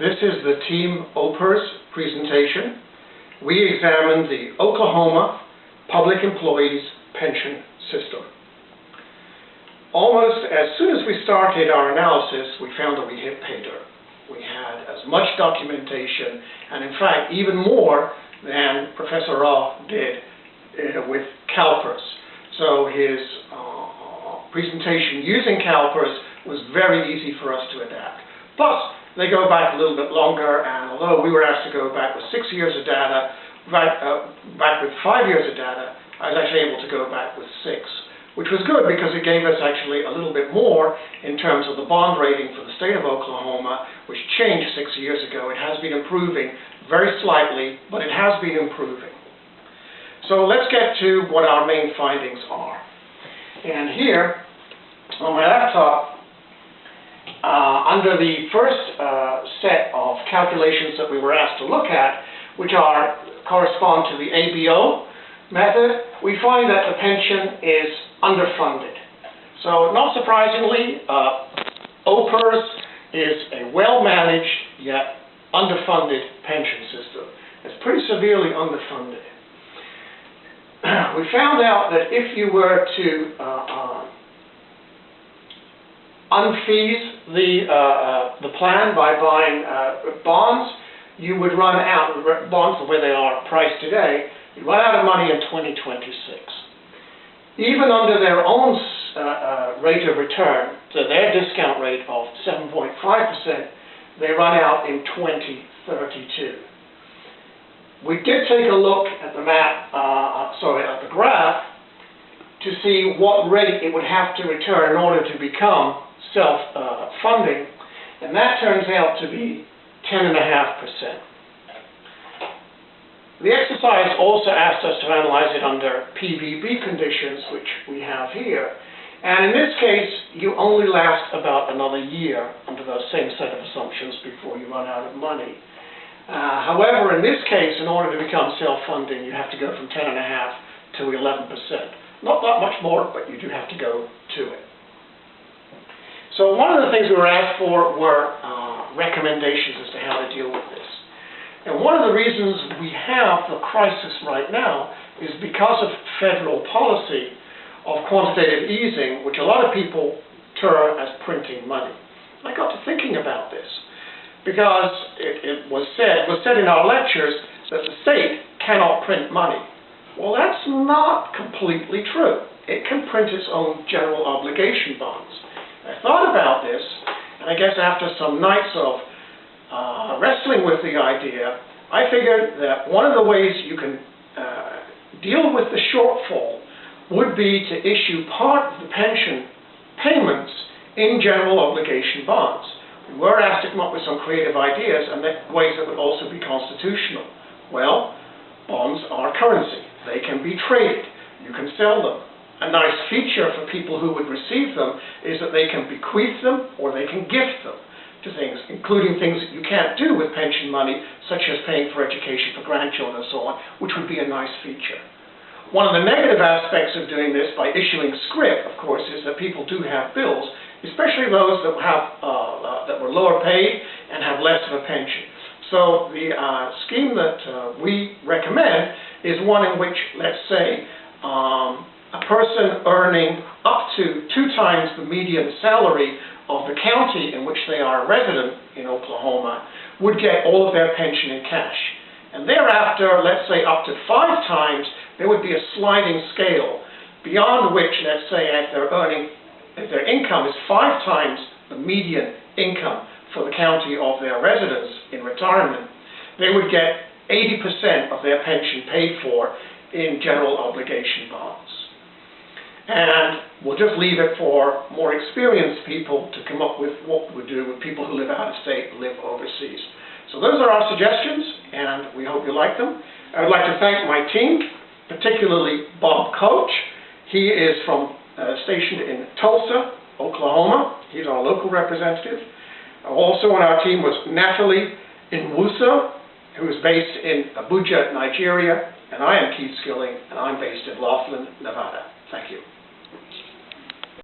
This is the Team OPERS presentation. We examined the Oklahoma Public Employees Pension System. Almost as soon as we started our analysis, we found that we hit pay dirt. We had as much documentation, and in fact, even more than Professor Ra did with CalPERS. So his presentation using CalPERS was very easy for us to adapt. Plus, they go back a little bit longer, and although we were asked to go back with 6 years of data, back with 5 years of data, I was actually able to go back with 6, which was good because it gave us actually a little bit more in terms of the bond rating for the state of Oklahoma, which changed 6 years ago. It has been improving very slightly, but it has been improving. So let's get to what our main findings are. And here, on my laptop, under the first set of calculations that we were asked to look at, which correspond to the ABO method, we find that the pension is underfunded. So not surprisingly, OPERS is a well-managed yet underfunded pension system. It's pretty severely underfunded. We found out that if you were to unfees the plan by buying bonds, you would run out, bonds where they are priced today, you'd run out of money in 2026. Even under their own rate of return, so their discount rate of 7.5%, they run out in 2032. We did take a look at the at the graph to see what rate it would have to return in order to become self-funding, and that turns out to be 10.5%. The exercise also asked us to analyze it under PVB conditions, which we have here. And in this case, you only last about another year under those same set of assumptions before you run out of money. However, in this case, in order to become self-funding, you have to go from 10.5 to 11%. Not that much more, but you do have to go to it. So one of the things we were asked for were recommendations as to how to deal with this. And one of the reasons we have the crisis right now is because of federal policy of quantitative easing, which a lot of people term as printing money. I got to thinking about this because it was said in our lectures that the state cannot print money. Well, that's not completely true. It can print its own general obligation bonds. I thought about this, and I guess after some nights of wrestling with the idea, I figured that one of the ways you can deal with the shortfall would be to issue part of the pension payments in general obligation bonds. We were asked to come up with some creative ideas and ways that would also be constitutional. Well, bonds are currency. They can be traded. You can sell them. A nice feature for people who would receive them is that they can bequeath them or they can gift them to things, including things that you can't do with pension money, such as paying for education for grandchildren and so on, which would be a nice feature. One of the negative aspects of doing this by issuing scrip, of course, is that people do have bills, especially those that that were lower paid and have less of a pension. So the scheme that we recommend is one in which, let's say, a person earning up to 2 times the median salary of the county in which they are a resident in Oklahoma would get all of their pension in cash. And thereafter, let's say up to 5 times, there would be a sliding scale, beyond which, let's say, if their income is 5 times the median income for the county of their residence in retirement, they would get 80% of their pension paid for in general obligation bonds. And we'll just leave it for more experienced people to come up with what we do with people who live out of state and live overseas. So those are our suggestions, and we hope you like them. I would like to thank my team, particularly Bob Coach. He is stationed in Tulsa, Oklahoma. He's our local representative. Also on our team was Natalie Nwuso, who is based in Abuja, Nigeria, and I am Keith Skilling, and I'm based in Laughlin, Nevada. Thank you.